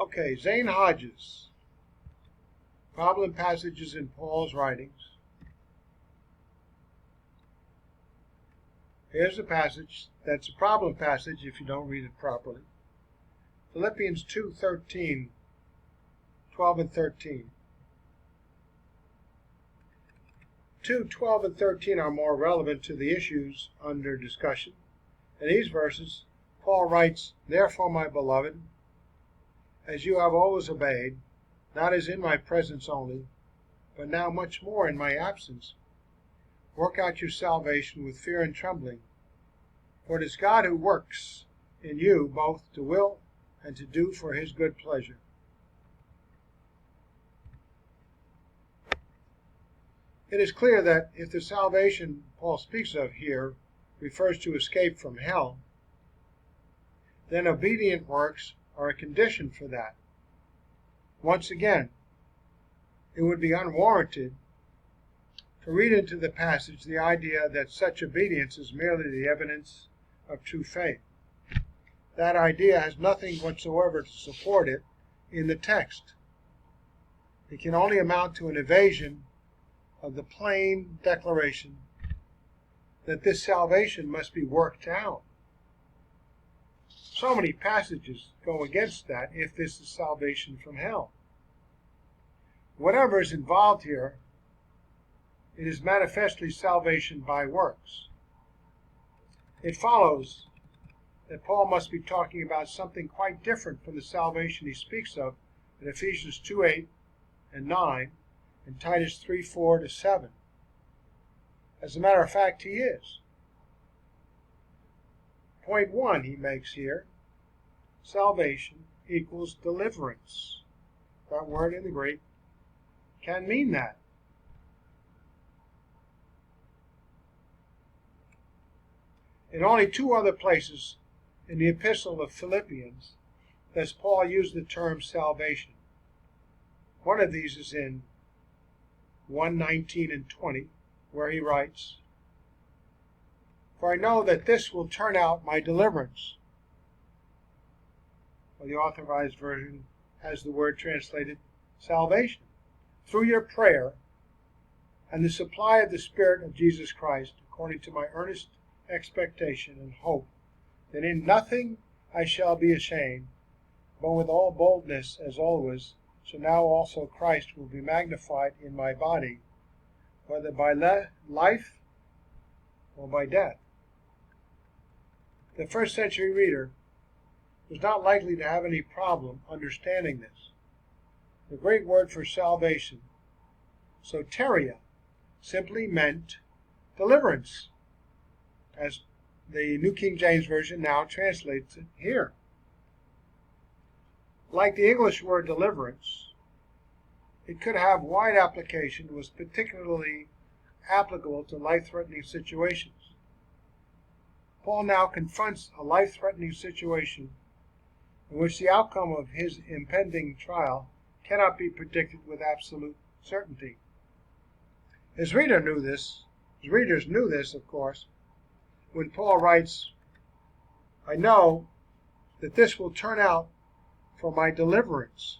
Okay, Zane Hodges. Problem passages in Paul's writings. Here's a passage that's a problem passage if you don't read it properly. Philippians 2:13, 12 and 13. 2:12 and 13 are more relevant to the issues under discussion. In these verses, Paul writes, "Therefore, my beloved, as you have always obeyed, not as in my presence only, but now much more in my absence, work out your salvation with fear and trembling. For it is God who works in you both to will and to do for his good pleasure." It is clear that if the salvation Paul speaks of here refers to escape from hell, then obedient works are a condition for that. Once again, it would be unwarranted to read into the passage the idea that such obedience is merely the evidence of true faith. That idea has nothing whatsoever to support it in the text. It can only amount to an evasion of the plain declaration that this salvation must be worked out. So many passages go against that if this is salvation from hell. Whatever is involved here, it is manifestly salvation by works. It follows that Paul must be talking about something quite different from the salvation he speaks of in Ephesians 2:8 and 9 and Titus 3:4-7. As a matter of fact, he is. Point 1 he makes here, salvation equals deliverance. That word in the Greek can mean that. In only two other places in the epistle of Philippians does Paul use the term salvation. One of these is in 1:19 and 20, where he writes, "For I know that this will turn out my deliverance." Well, the Authorized Version has the word translated salvation. "Through your prayer and the supply of the Spirit of Jesus Christ, according to my earnest expectation and hope, that in nothing I shall be ashamed, but with all boldness as always, so now also Christ will be magnified in my body, whether by life or by death." The first century reader was not likely to have any problem understanding this. The Greek word for salvation, soteria, simply meant deliverance, as the New King James Version now translates it here. Like the English word deliverance, it could have wide application and was particularly applicable to life-threatening situations. Paul now confronts a life-threatening situation in which the outcome of his impending trial cannot be predicted with absolute certainty. His readers knew this, of course, when Paul writes, "I know that this will turn out for my deliverance."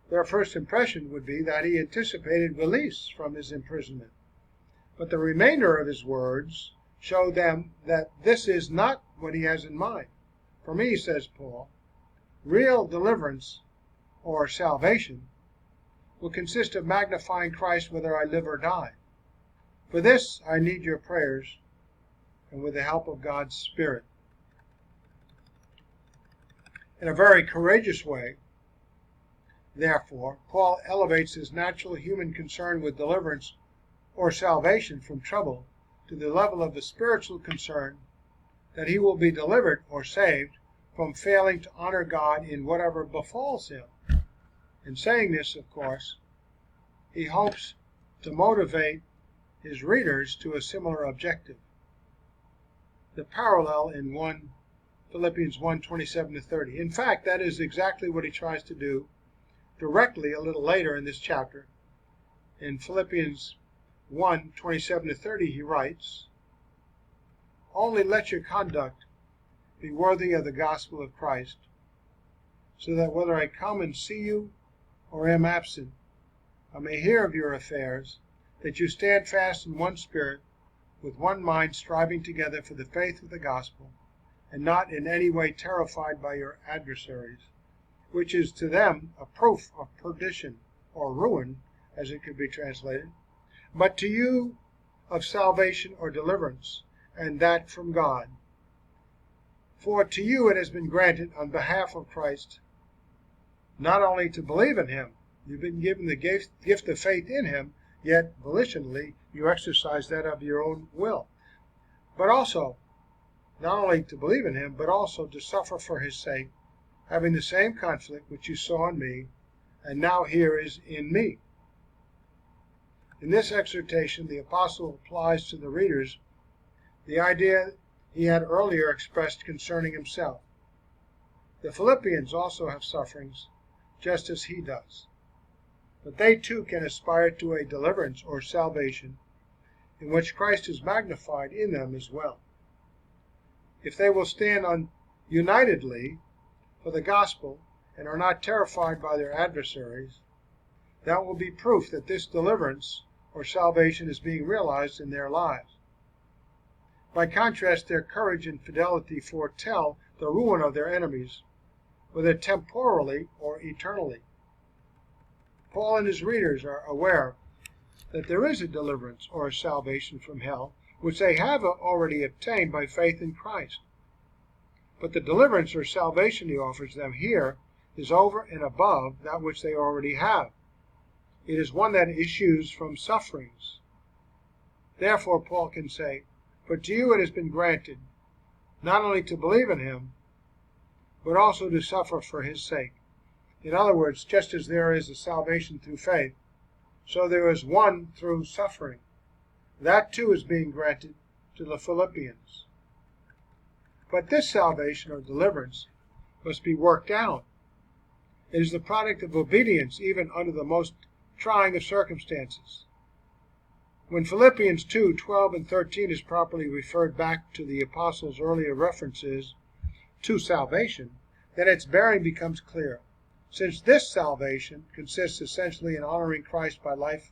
Their first impression would be that he anticipated release from his imprisonment. But the remainder of his words show them that this is not what he has in mind. "For me," says Paul, "real deliverance, or salvation, will consist of magnifying Christ whether I live or die. For this I need your prayers, and with the help of God's Spirit." In a very courageous way, therefore, Paul elevates his natural human concern with deliverance or salvation from trouble to the level of the spiritual concern that he will be delivered or saved from failing to honor God in whatever befalls him. In saying this, of course, he hopes to motivate his readers to a similar objective. The parallel in Philippians 1:27-30. In fact, that is exactly what he tries to do directly a little later in this chapter. In Philippians 1:27-30, he writes, "Only let your conduct be worthy of the gospel of Christ, so that whether I come and see you or am absent, I may hear of your affairs, that you stand fast in one spirit, with one mind, striving together for the faith of the gospel, and not in any way terrified by your adversaries, which is to them a proof of perdition, or ruin, as it could be translated, but to you of salvation or deliverance, and that from God. For to you it has been granted on behalf of Christ not only to believe in him, you've been given the gift of faith in him, yet volitionally you exercise that of your own will, but also not only to believe in him, but also to suffer for his sake, having the same conflict which you saw in me, and now here is in me. In this exhortation, the apostle applies to the readers the idea he had earlier expressed concerning himself. The Philippians also have sufferings, just as he does, but they too can aspire to a deliverance or salvation in which Christ is magnified in them as well. If they will stand unitedly for the gospel and are not terrified by their adversaries, that will be proof that this deliverance or salvation is being realized in their lives. By contrast, their courage and fidelity foretell the ruin of their enemies, whether temporally or eternally. Paul and his readers are aware that there is a deliverance or a salvation from hell, which they have already obtained by faith in Christ. But the deliverance or salvation he offers them here is over and above that which they already have. It is one that issues from sufferings. Therefore, Paul can say, "For to you it has been granted not only to believe in him, but also to suffer for his sake." In other words, just as there is a salvation through faith, so there is one through suffering. That too is being granted to the Philippians. But this salvation or deliverance must be worked out. It is the product of obedience even under the most trying of circumstances. When Philippians 2:12 and 13 is properly referred back to the apostles' earlier references to salvation, then its bearing becomes clear. Since this salvation consists essentially in honoring Christ by life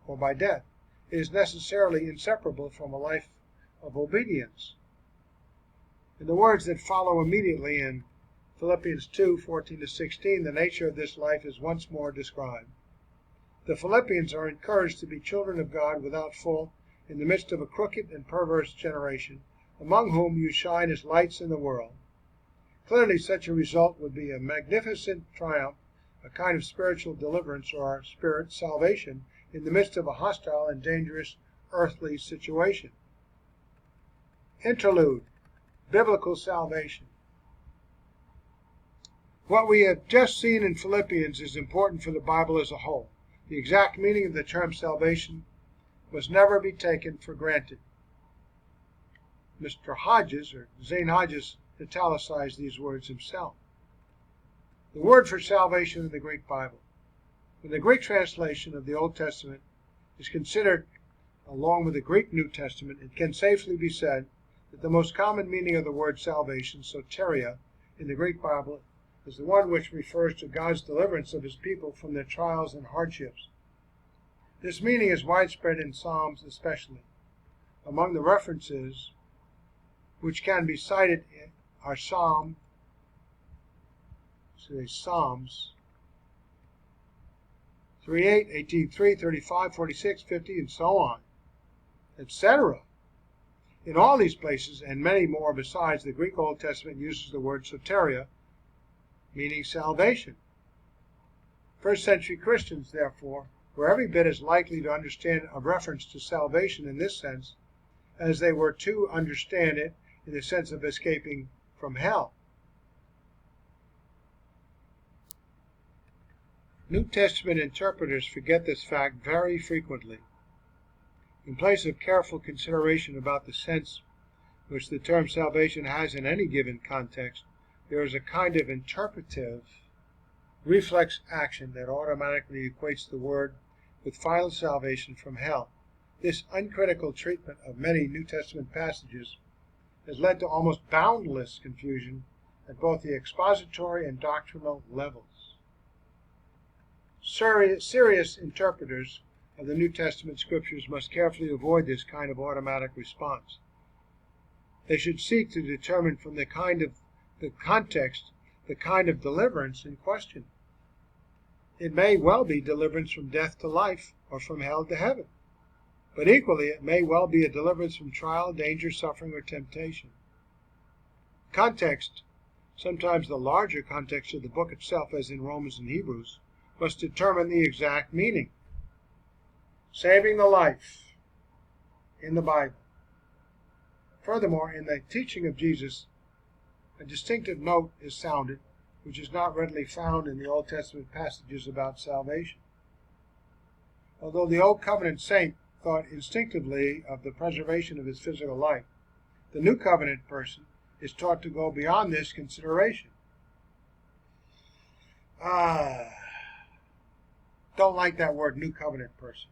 or by death, it is necessarily inseparable from a life of obedience. In the words that follow immediately in Philippians 2:14-16, the nature of this life is once more described. The Philippians are encouraged to be children of God without fault in the midst of a crooked and perverse generation, among whom you shine as lights in the world. Clearly, such a result would be a magnificent triumph, a kind of spiritual deliverance or spirit salvation in the midst of a hostile and dangerous earthly situation. Interlude: Biblical salvation. What we have just seen in Philippians is important for the Bible as a whole. The exact meaning of the term salvation must never be taken for granted. Mr. Hodges, or Zane Hodges, italicized these words himself. The word for salvation in the Greek Bible. When the Greek translation of the Old Testament is considered along with the Greek New Testament, it can safely be said that the most common meaning of the word salvation, soteria, in the Greek Bible is the one which refers to God's deliverance of his people from their trials and hardships. This meaning is widespread in Psalms especially. Among the references which can be cited are Psalms 38, 18:3, 35, 46, 50, and so on, etc. In all these places, and many more besides, the Greek Old Testament uses the word soteria, meaning salvation. First century Christians, therefore, were every bit as likely to understand a reference to salvation in this sense as they were to understand it in the sense of escaping from hell. New Testament interpreters forget this fact very frequently. In place of careful consideration about the sense which the term salvation has in any given context, there is a kind of interpretive reflex action that automatically equates the word with final salvation from hell. This uncritical treatment of many New Testament passages has led to almost boundless confusion at both the expository and doctrinal levels. Serious interpreters of the New Testament scriptures must carefully avoid this kind of automatic response. They should seek to determine from the context the kind of deliverance in question. It may well be deliverance from death to life or from hell to heaven, but equally it may well be a deliverance from trial, danger, suffering, or temptation. Context, sometimes the larger context of the book itself, as in Romans and Hebrews, must determine the exact meaning. Saving the life in the Bible. Furthermore, in the teaching of Jesus, a distinctive note is sounded, which is not readily found in the Old Testament passages about salvation. Although the Old Covenant saint thought instinctively of the preservation of his physical life, the New Covenant person is taught to go beyond this consideration. Don't like that word, New Covenant person.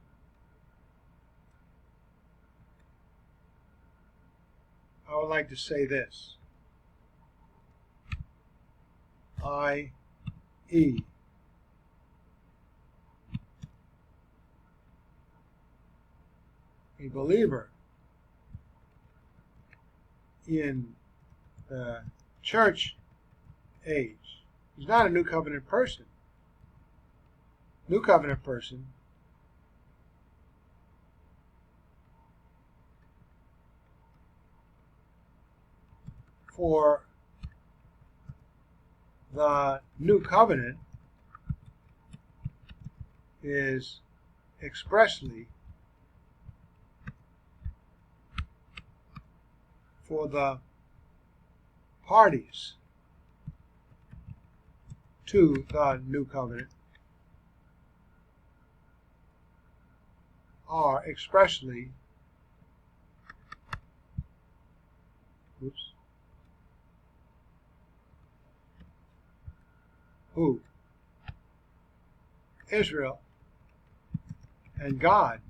I would like to say this. I.e. a believer in the church age. He's not a New Covenant person. New Covenant person for the New Covenant is expressly for the parties to the New Covenant are expressly who? Israel and God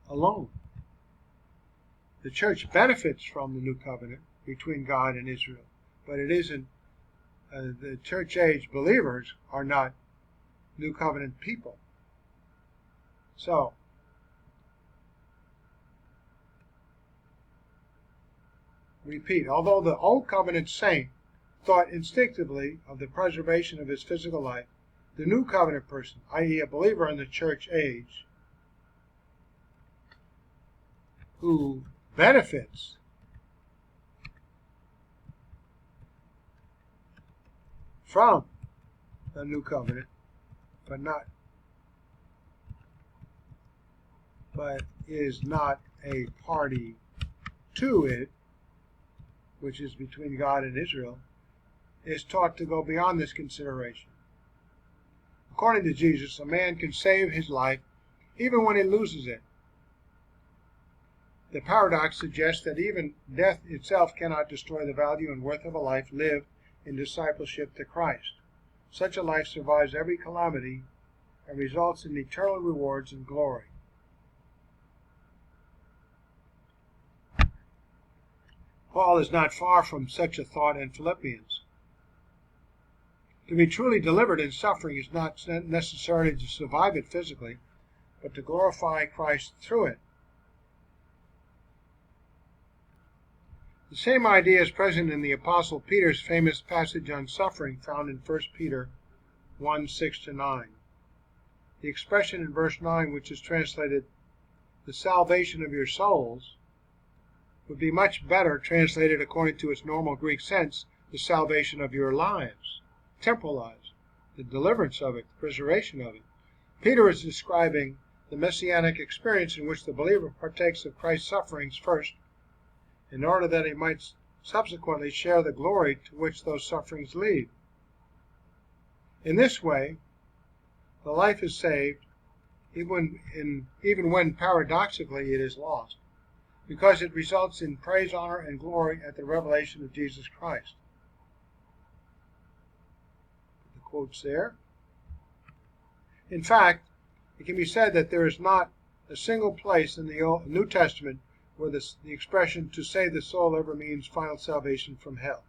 alone. The church benefits from the New Covenant between God and Israel, but it isn't, the church age believers are not New Covenant people. So, repeat, although the Old Covenant saint thought instinctively of the preservation of his physical life, the New Covenant person, i.e. a believer in the church age, who benefits from the New Covenant, but is not a party to it, which is between God and Israel, is taught to go beyond this consideration. According to Jesus, a man can save his life even when he loses it. The paradox suggests that even death itself cannot destroy the value and worth of a life lived in discipleship to Christ. Such a life survives every calamity and results in eternal rewards and glory. Paul is not far from such a thought in Philippians. To be truly delivered in suffering is not necessarily to survive it physically, but to glorify Christ through it. The same idea is present in the Apostle Peter's famous passage on suffering found in 1 Peter 1:6-9. The expression in verse 9, which is translated, the salvation of your souls, would be much better translated according to its normal Greek sense, the salvation of your lives, temporal lives, the deliverance of it, the preservation of it. Peter is describing the messianic experience in which the believer partakes of Christ's sufferings first, in order that he might subsequently share the glory to which those sufferings lead. In this way, the life is saved, even when paradoxically it is lost, because it results in praise, honor, and glory at the revelation of Jesus Christ. The quote's there. In fact, it can be said that there is not a single place in the New Testament where the expression to save the soul ever means final salvation from hell.